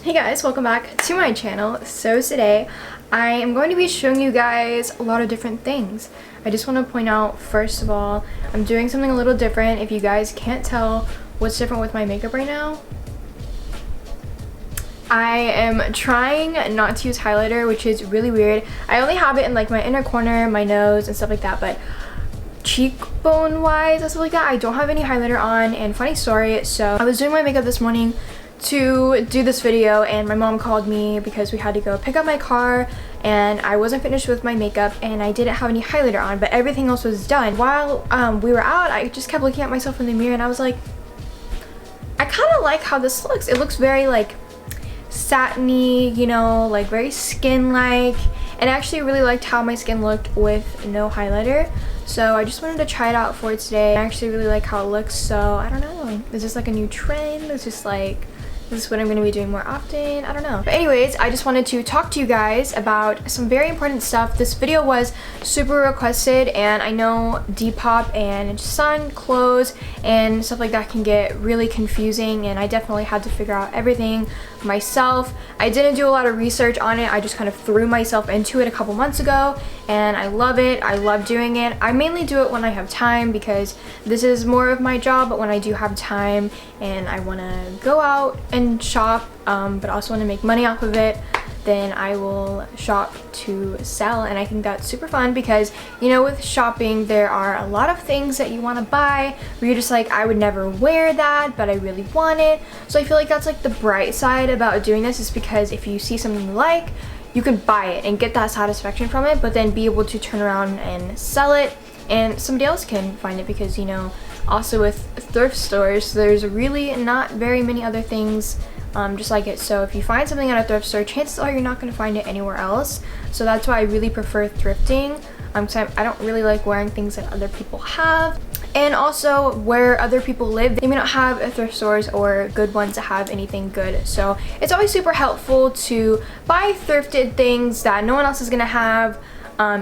Hey guys, welcome back to my channel. So today I am going to be showing you guys a lot of different things. I just want to point out, first of all, I'm doing something a little different. If you guys can't tell what's different with my makeup right now, I am trying not to use highlighter, which is really weird. I only have it in like my inner corner, my nose and stuff like that, but cheekbone wise and stuff like that, I don't have any highlighter on. And funny story, so I was doing my makeup this morning to do this video and my mom called me because we had to go pick up my car and I wasn't finished with my makeup and I didn't have any highlighter on, but everything else was done. While we were out, I just kept looking at myself in the mirror and I was like, I kind of like how this looks. It looks very like satiny, you know, like very skin-like, and I actually really liked how my skin looked with no highlighter. So I just wanted to try it out for today. I actually really like how it looks, so I don't know. Is this like a new trend? It's just like, this is what I'm going to be doing more often. I don't know. But anyways, I just wanted to talk to you guys about some very important stuff. This video was super requested and I know Depop and sun, clothes, and stuff like that can get really confusing, and I definitely had to figure out everything myself. I didn't do a lot of research on it. I just kind of threw myself into it a couple months ago and I love it. I love doing it. I mainly do it when I have time because this is more of my job, but when I do have time and I want to go out and shop, but also want to make money off of it, then I will shop to sell. And I think that's super fun because, you know, with shopping there are a lot of things that you want to buy where you're just like, I would never wear that, but I really want it. So I feel like that's like the bright side about doing this, is because if you see something you like, you can buy it and get that satisfaction from it, but then be able to turn around and sell it and somebody else can find it, because, you know, also with thrift stores there's really not very many other things just like it. So if you find something at a thrift store, chances are you're not going to find it anywhere else. So that's why I really prefer thrifting. So I don't really like wearing things that other people have. And also where other people live, they may not have thrift stores or good ones that have anything good. So it's always super helpful to buy thrifted things that no one else is going to have.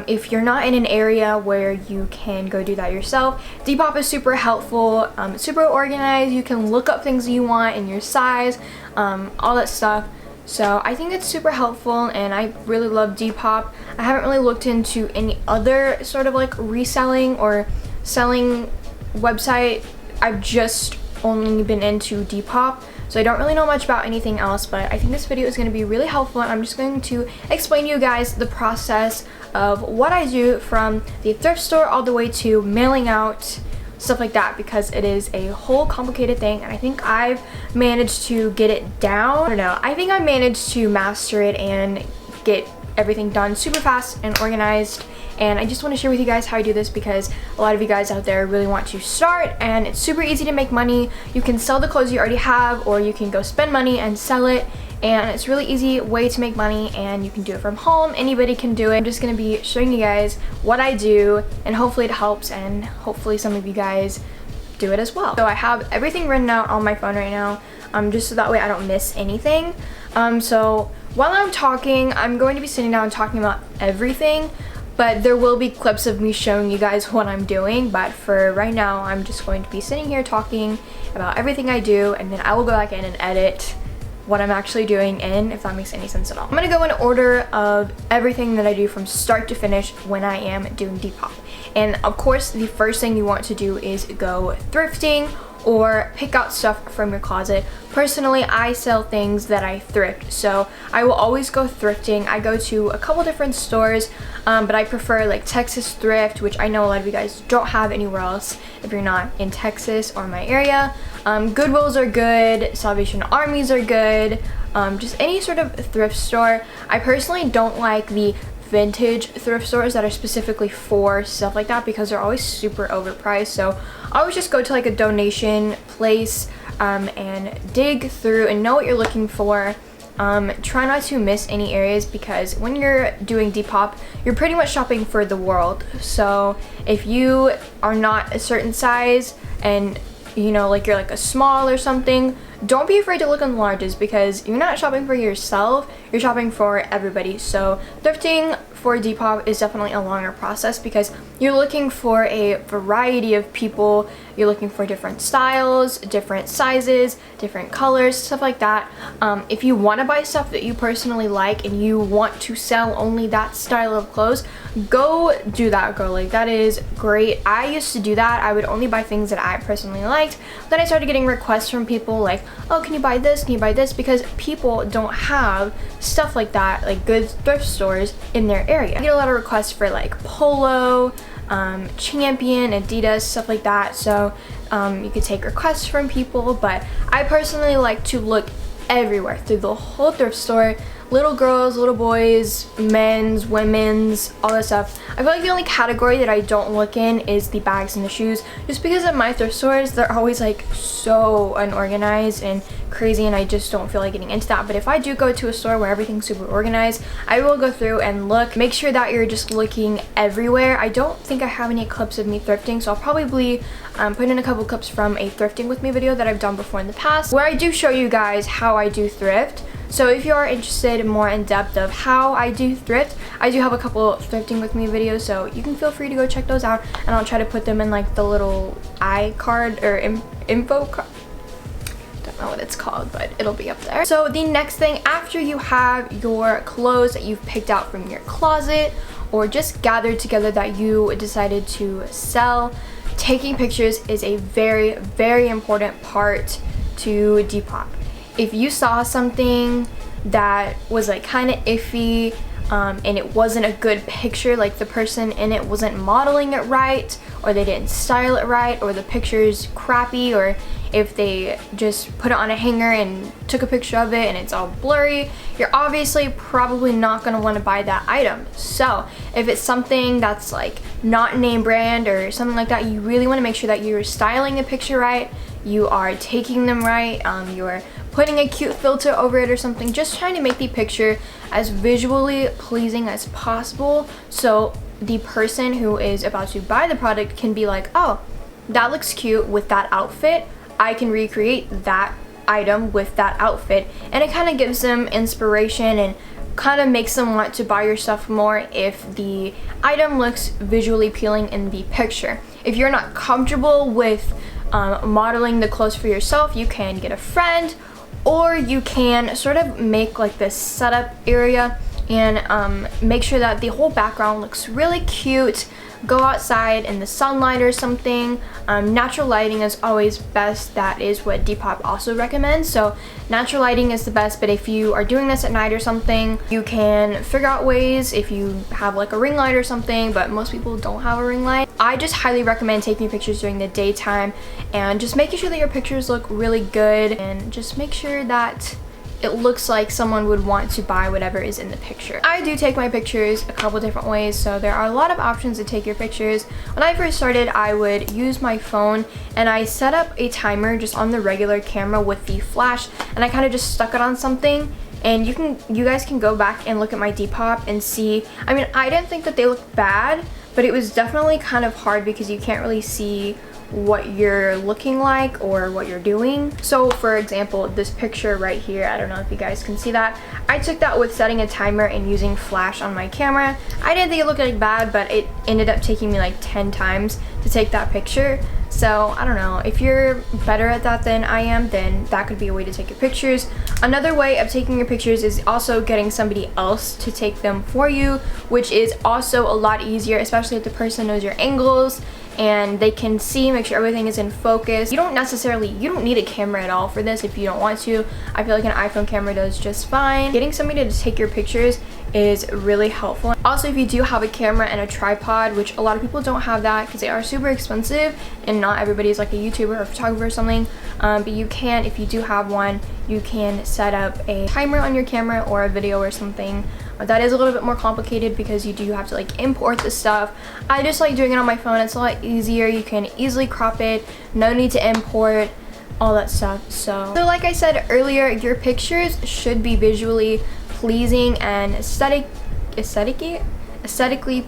If you're not in an area where you can go do that yourself, Depop is super helpful, super organized. You can look up things you want in your size, all that stuff. So I think it's super helpful and I really love Depop. I haven't really looked into any other sort of like reselling or selling website. I've just only been into Depop, so I don't really know much about anything else, but I think this video is going to be really helpful and I'm just going to explain to you guys the process of what I do from the thrift store all the way to mailing out, stuff like that, because it is a whole complicated thing and I think I've managed to get it down. I don't know, I think I managed to master it and get everything done super fast and organized. And I just want to share with you guys how I do this because a lot of you guys out there really want to start, and it's super easy to make money. You can sell the clothes you already have, or you can go spend money and sell it, and it's a really easy way to make money and you can do it from home. Anybody can do it. I'm just going to be showing you guys what I do and hopefully it helps, and hopefully some of you guys do it as well. So I have everything written out on my phone right now, just so that way I don't miss anything. So while I'm talking, I'm going to be sitting down and talking about everything, but there will be clips of me showing you guys what I'm doing. But for right now, I'm just going to be sitting here talking about everything I do, and then I will go back in and edit what I'm actually doing in, if that makes any sense at all. I'm gonna go in order of everything that I do from start to finish when I am doing Depop. And of course, the first thing you want to do is go thrifting or pick out stuff from your closet. Personally, I sell things that I thrift, so I will always go thrifting. I go to a couple different stores, but I prefer like Texas Thrift, which I know a lot of you guys don't have anywhere else if you're not in Texas or my area. Goodwills are good, Salvation Armies are good, just any sort of thrift store. I personally don't like the vintage thrift stores that are specifically for stuff like that because they're always super overpriced. So I always just go to like a donation place and dig through and know what you're looking for. Try not to miss any areas, because when you're doing Depop, you're pretty much shopping for the world. So if you are not a certain size and, you know, like you're like a small or something, don't be afraid to look on the larges, because you're not shopping for yourself, you're shopping for everybody. So thrifting for Depop is definitely a longer process because you're looking for a variety of people, you're looking for different styles, different sizes, different colors, stuff like that. If you want to buy stuff that you personally like and you want to sell only that style of clothes, go do that, girl. Like, that is great. I used to do that. I would only buy things that I personally liked. Then I started getting requests from people like, oh, can you buy this, can you buy this, because people don't have stuff like that, like good thrift stores in their area. I get a lot of requests for like Polo, Champion, Adidas, stuff like that. So you could take requests from people, but I personally like to look everywhere through the whole thrift store. Little girls, little boys, men's, women's, all that stuff. I feel like the only category that I don't look in is the bags and the shoes, just because at my thrift stores they're always like so unorganized and crazy, and I just don't feel like getting into that. But if I do go to a store where everything's super organized, I will go through and look. Make sure that you're just looking everywhere. I don't think I have any clips of me thrifting, so I'll probably put in a couple clips from a thrifting with me video that I've done before in the past, where I do show you guys how I do thrift. So if you are interested more in depth of how I do thrift, I do have a couple thrifting with me videos, so you can feel free to go check those out, and I'll try to put them in like the little iCard or info card. Don't know what it's called, but it'll be up there. So the next thing, after you have your clothes that you've picked out from your closet or just gathered together that you decided to sell, taking pictures is a very, very important part to Depop. If you saw something that was like kind of iffy and it wasn't a good picture, like the person in it wasn't modeling it right, or they didn't style it right, or the picture's crappy, or if they just put it on a hanger and took a picture of it and it's all blurry, you're obviously probably not going to want to buy that item. So if it's something that's like not name brand or something like that, you really want to make sure that you're styling the picture right, you are taking them right, you're putting a cute filter over it or something, just trying to make the picture as visually pleasing as possible, so the person who is about to buy the product can be like, oh, that looks cute with that outfit, I can recreate that item with that outfit. And it kind of gives them inspiration and kind of makes them want to buy your stuff more if the item looks visually appealing in the picture. If you're not comfortable with modeling the clothes for yourself, you can get a friend, or you can sort of make like this setup area and make sure that the whole background looks really cute. Go outside in the sunlight or something. Natural lighting is always best. That is what Depop also recommends. So natural lighting is the best, but if you are doing this at night or something, you can figure out ways if you have like a ring light or something, but most people don't have a ring light. I just highly recommend taking pictures during the daytime and just making sure that your pictures look really good, and just make sure that it looks like someone would want to buy whatever is in the picture. I do take my pictures a couple different ways, so there are a lot of options to take your pictures. When I first started, I would use my phone and I set up a timer just on the regular camera with the flash, and I kind of just stuck it on something. And you guys can go back and look at my Depop and see. I mean, I didn't think that they looked bad, but it was definitely kind of hard because you can't really see what you're looking like or what you're doing. So for example, this picture right here, I don't know if you guys can see that, I took that with setting a timer and using flash on my camera. I didn't think it looked like bad, but it ended up taking me like 10 times to take that picture. So I don't know, if you're better at that than I am, then that could be a way to take your pictures. Another way of taking your pictures is also getting somebody else to take them for you, which is also a lot easier, especially if the person knows your angles and they can see, make sure everything is in focus. You don't need a camera at all for this if you don't want to. I feel like an iPhone camera does just fine. Getting somebody to take your pictures is really helpful. Also, if you do have a camera and a tripod, which a lot of people don't have that because they are super expensive and not everybody's like a YouTuber or a photographer or something, but you can, if you do have one, you can set up a timer on your camera or a video or something. That is a little bit more complicated because you do have to like import the stuff. I just like doing it on my phone. It's a lot easier. You can easily crop it, no need to import, all that stuff. So like I said earlier, your pictures should be visually pleasing and aesthetically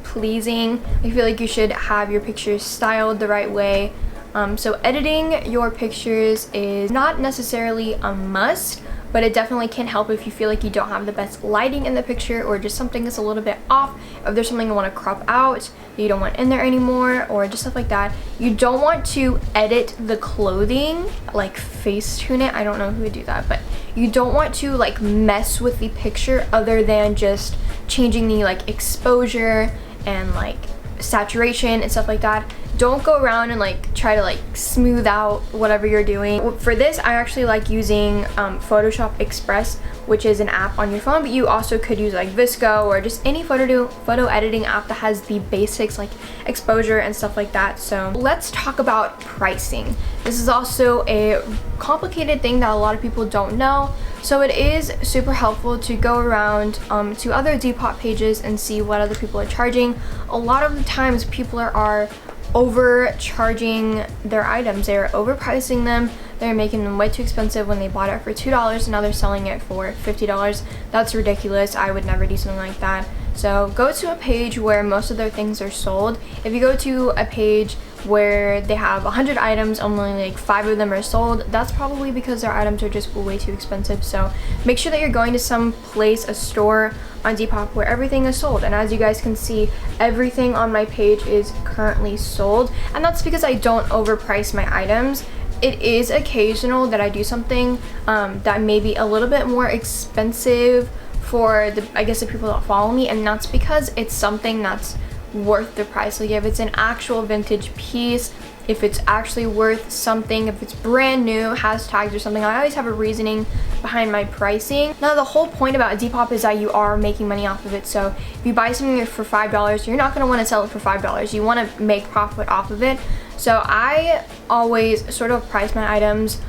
pleasing. I feel like you should have your pictures styled the right way. So editing your pictures is not necessarily a must, but it definitely can help if you feel like you don't have the best lighting in the picture, or just something that's a little bit off. If there's something you want to crop out that you don't want in there anymore, or just stuff like that. You don't want to edit the clothing, like face tune it. I don't know who would do that, but you don't want to like mess with the picture other than just changing the like exposure and like saturation and stuff like that. Don't go around and like try to like smooth out whatever you're doing. For this, I actually like using Photoshop Express, which is an app on your phone, but you also could use like Visco or just any photo editing app that has the basics like exposure and stuff like that. So let's talk about pricing. This is also a complicated thing that a lot of people don't know. So it is super helpful to go around to other Depop pages and see what other people are charging. A lot of the times people are overcharging their items. They're overpricing them. They're making them way too expensive when they bought it for $2 and now they're selling it for $50. That's ridiculous. I would never do something like that. So go to a page where most of their things are sold. If you go to a page where they have 100 items, only like 5 of them are sold, that's probably because their items are just way too expensive. So make sure that you're going to some place, a store on Depop, where everything is sold. And as you guys can see, everything on my page is currently sold, and that's because I don't overprice my items. It is occasional that I do something that may be a little bit more expensive for the, I guess, the people that follow me, and that's because it's something that's worth the price. Like if it's an actual vintage piece, if it's actually worth something, if it's brand new, has tags or something, I always have a reasoning behind my pricing. Now the whole point about Depop is that you are making money off of it. So if you buy something for $5, you're not going to want to sell it for $5. You want to make profit off of it. So I always sort of price my items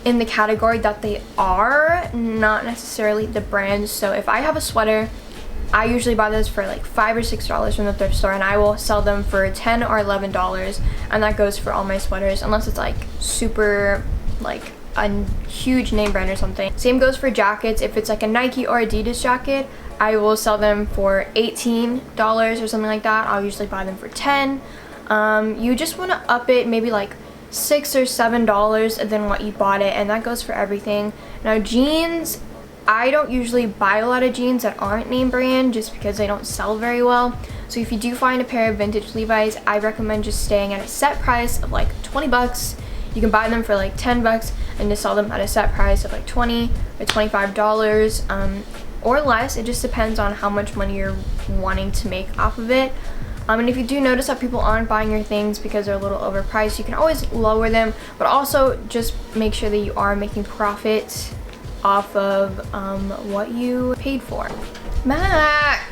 in the category that they are, not necessarily the brand. So if I have a sweater, I usually buy those for like $5 or $6 from the thrift store, and I will sell them for $10 or $11, and that goes for all my sweaters, unless it's like super like a huge name brand or something. Same goes for jackets. If it's like a Nike or Adidas jacket, I will sell them for $18 or something like that. I'll usually buy them for $10. You just want to up it maybe like $6 or $7 than what you bought it, and that goes for everything. Now jeans, I don't usually buy a lot of jeans that aren't name brand just because they don't sell very well. So if you do find a pair of vintage Levi's, I recommend just staying at a set price of like 20 bucks. You can buy them for like 10 bucks and just sell them at a set price of like 20 or $25 or less. It just depends on how much money you're wanting to make off of it. And if you do notice that people aren't buying your things because they're a little overpriced, you can always lower them, but also just make sure that you are making profit off of what you paid for. Mac!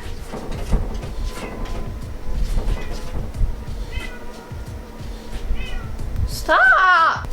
Stop!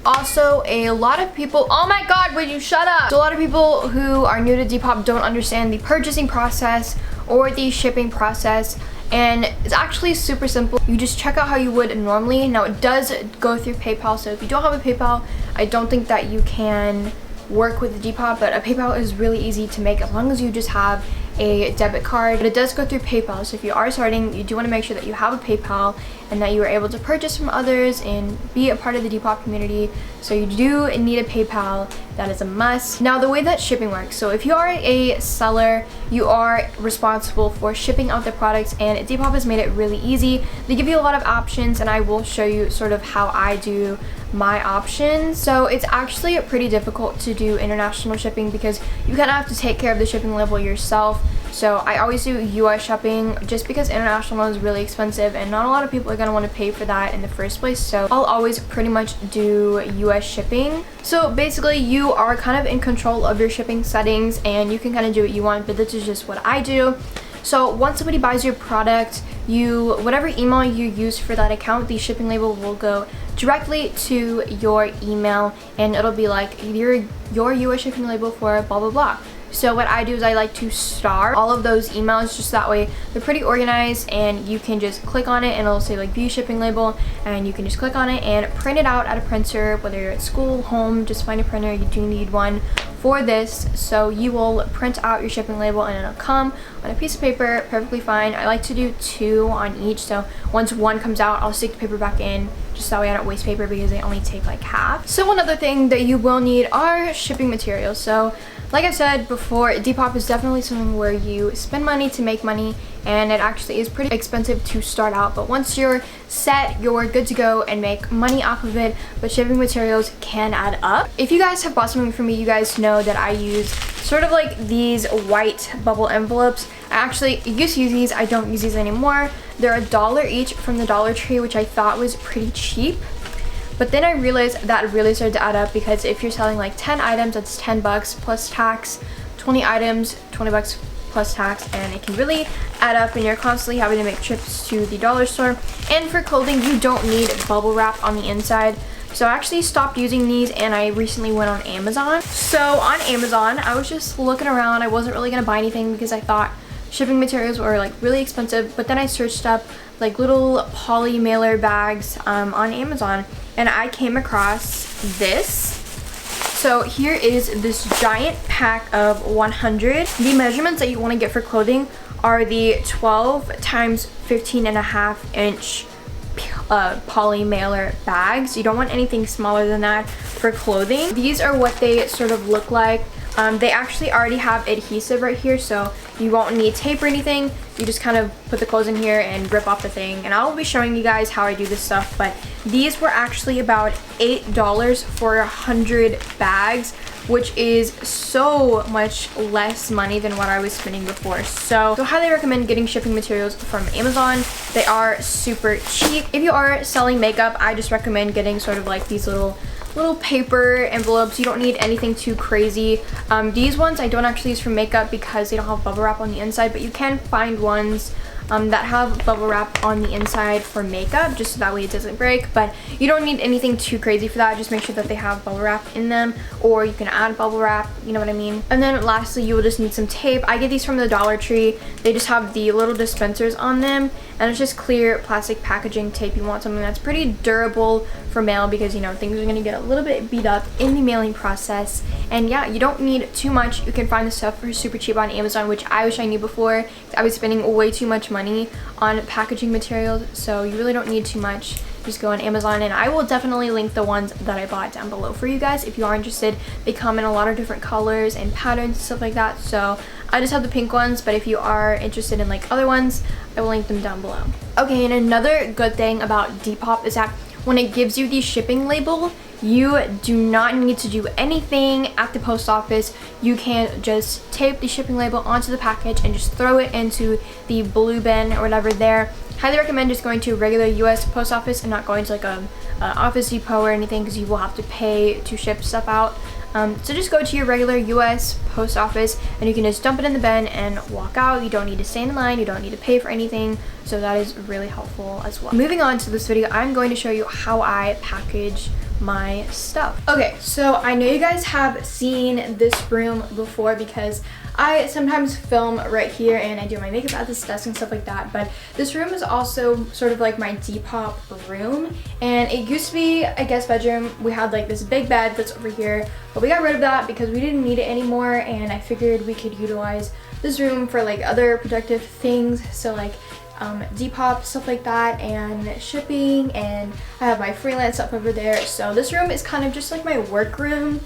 Also, a lot of people, oh my god, would you shut up? So a lot of people who are new to Depop don't understand the purchasing process or the shipping process, and it's actually super simple. You just check out how you would normally. Now it does go through PayPal, so if you don't have a PayPal, I don't think that you can work with Depop, but a PayPal is really easy to make as long as you just have a debit card. But it does go through PayPal, so if you are starting, you do want to make sure that you have a PayPal and that you are able to purchase from others and be a part of the Depop community. So you do need a PayPal. That is a must. Now the way that shipping works, so if you are a seller, you are responsible for shipping out the products, and Depop has made it really easy. They give you a lot of options, and I will show you sort of how I do my options. So it's actually pretty difficult to do international shipping because you kind of have to take care of the shipping label yourself. So I always do US shipping just because international is really expensive and not a lot of people are going to want to pay for that in the first place. So I'll always pretty much do US shipping. So basically you are kind of in control of your shipping settings and you can kind of do what you want, but this is just what I do. So once somebody buys your product, whatever email you use for that account, the shipping label will go directly to your email, and it'll be like your US shipping label for blah blah blah. So what I do is I like to star all of those emails, just that way they're pretty organized, and you can just click on it and it'll say like view shipping label, and you can just click on it and print it out at a printer, whether you're at school, home, just find a printer. You do need one for this. So you will print out your shipping label and it'll come on a piece of paper perfectly fine. I like to do 2 on each, so once one comes out, I'll stick the paper back in, just that way I don't waste paper because they only take like half. So one other thing that you will need are shipping materials. So like I said before, Depop is definitely something where you spend money to make money, and it actually is pretty expensive to start out, but once you're set, you're good to go and make money off of it. But shipping materials can add up. If you guys have bought something from me, you guys know that I use sort of like these white bubble envelopes. I actually used to use these. I don't use these anymore. They're $1 each from the Dollar Tree, which I thought was pretty cheap. But then I realized that really started to add up, because if you're selling like 10 items, that's $10 plus tax, 20 items, $20 plus tax, and it can really add up, and you're constantly having to make trips to the dollar store. And for clothing, you don't need bubble wrap on the inside. So I actually stopped using these, and I recently went on Amazon. So on Amazon, I was just looking around. I wasn't really gonna buy anything because I thought shipping materials were like really expensive, but then I searched up like little poly mailer bags on Amazon, and I came across this. So here is this giant pack of 100. The measurements that you want to get for clothing are the 12 times 15.5 inch poly mailer bags. You don't want anything smaller than that for clothing. These are what they sort of look like. They actually already have adhesive right here, so you won't need tape or anything. You just kind of put the clothes in here and rip off the thing, and I'll be showing you guys how I do this stuff. But these were actually about $8 for 100 bags, which is so much less money than what I was spending before. So highly recommend getting shipping materials from Amazon. They are super cheap. If you are selling makeup, I just recommend getting sort of like these little paper envelopes. You don't need anything too crazy. These ones I don't actually use for makeup because they don't have bubble wrap on the inside, but you can find ones that have bubble wrap on the inside for makeup, just so that way it doesn't break. But you don't need anything too crazy for that. Just make sure that they have bubble wrap in them, or you can add bubble wrap, you know what I mean. And then lastly, you will just need some tape. I get these from the Dollar Tree. They just have the little dispensers on them, and it's just clear plastic packaging tape. You want something that's pretty durable for mail, because you know things are going to get a little bit beat up in the mailing process. And yeah, you don't need too much. You can find this stuff for super cheap on Amazon, which I wish I knew before. I was spending way too much money on packaging materials, so you really don't need too much. Just go on Amazon, and I will definitely link the ones that I bought down below for you guys if you are interested. They come in a lot of different colors and patterns and stuff like that. So I just have the pink ones, but if you are interested in like other ones, I will link them down below. Okay, and another good thing about Depop is that when it gives you the shipping label, you do not need to do anything at the post office. You can just tape the shipping label onto the package and just throw it into the blue bin or whatever there. Highly recommend just going to a regular US post office and not going to like a Office Depot or anything, because you will have to pay to ship stuff out. So just go to your regular US post office and you can just dump it in the bin and walk out. You don't need to stay in line, you don't need to pay for anything, so that is really helpful as well. Moving on to this video, I'm going to show you how I package my stuff. Okay, so I know you guys have seen this room before because I sometimes film right here and I do my makeup at this desk and stuff like that, but this room is also sort of like my Depop room, and it used to be a guest bedroom. We had like this big bed that's over here, but we got rid of that because we didn't need it anymore, and I figured we could utilize this room for like other productive things, so like Depop, stuff like that, and shipping, and I have my freelance stuff over there. So this room is kind of just like my work room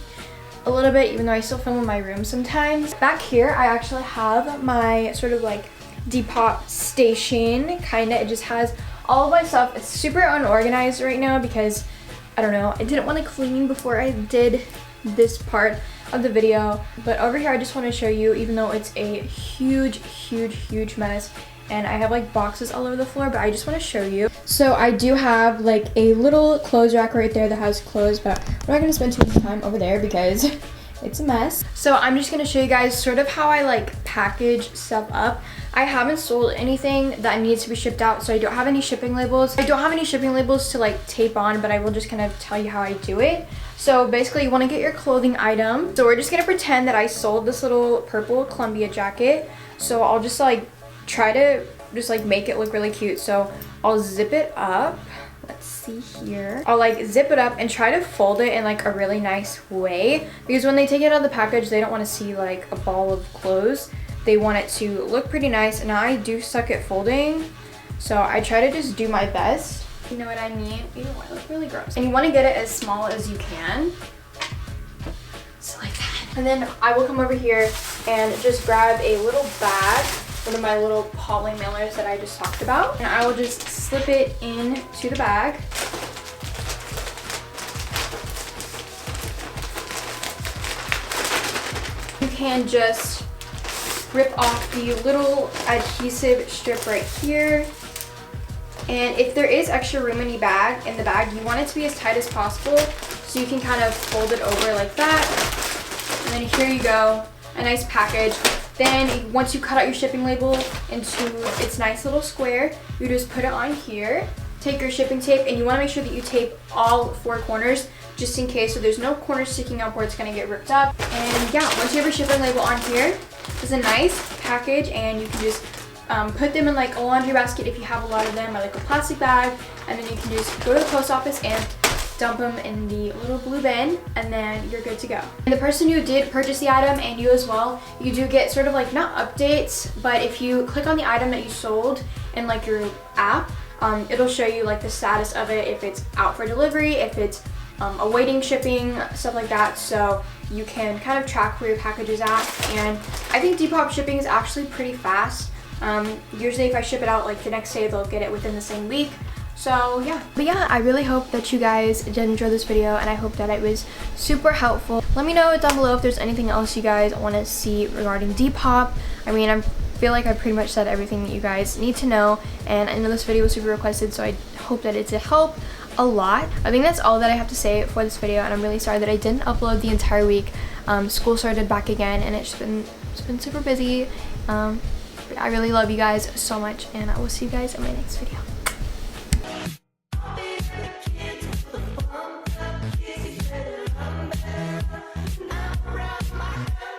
a little bit, even though I still film in my room sometimes. Back here I actually have my sort of like Depop station, kinda. It just has all of my stuff. It's super unorganized right now because I don't know, I didn't want to clean before I did this part of the video. But over here I just want to show you, even though it's a huge mess and I have like boxes all over the floor, but I just want to show you. So I do have like a little clothes rack right there that has clothes, but we're not going to spend too much time over there because it it's a mess. So I'm just gonna show you guys sort of how I like package stuff up. I haven't sold anything that needs to be shipped out, so I don't have any shipping labels. I don't have any shipping labels to like tape on, but I will just kind of tell you how I do it. So basically you want to get your clothing item. So we're just gonna pretend that I sold this little purple Columbia jacket. So I'll just like try to just like make it look really cute. So I'll zip it up. Let's see here. I'll like zip it up and try to fold it in like a really nice way, because when they take it out of the package, they don't want to see like a ball of clothes. They want it to look pretty nice, and I do suck at folding, so I try to just do my best. You know what I mean? Ew, I look really gross. And you want to get it as small as you can. So like that. And then I will come over here and just grab a little bag, one of my little poly mailers that I just talked about, and I will just slip it into the bag. You can just rip off the little adhesive strip right here, and if there is extra room in the bag, you want it to be as tight as possible, so you can kind of fold it over like that. And then here you go, a nice package. Then once you cut out your shipping label into its nice little square, you just put it on here. Take your shipping tape, and you want to make sure that you tape all 4 corners, just in case, so there's no corners sticking up where it's going to get ripped up. And yeah, once you have your shipping label on here, it's a nice package, and you can just put them in like a laundry basket if you have a lot of them, or like a plastic bag, and then you can just go to the post office and dump them in the little blue bin, and then you're good to go. And the person who did purchase the item, and you as well, you do get sort of like, not updates, but if you click on the item that you sold in like your app, it'll show you like the status of it, if it's out for delivery, if it's awaiting shipping, stuff like that, so you can kind of track where your package is at. And I think Depop shipping is actually pretty fast. Usually if I ship it out like the next day, they'll get it within the same week. So yeah. But yeah, I really hope that you guys did enjoy this video, and I hope that it was super helpful. Let me know down below if there's anything else you guys want to see regarding Depop. I mean, I feel like I pretty much said everything that you guys need to know, and I know this video was super requested, so I hope that it did help a lot. I think that's all that I have to say for this video, and I'm really sorry that I didn't upload the entire week. School started back again, and it's been super busy. I really love you guys so much, and I will see you guys in my next video.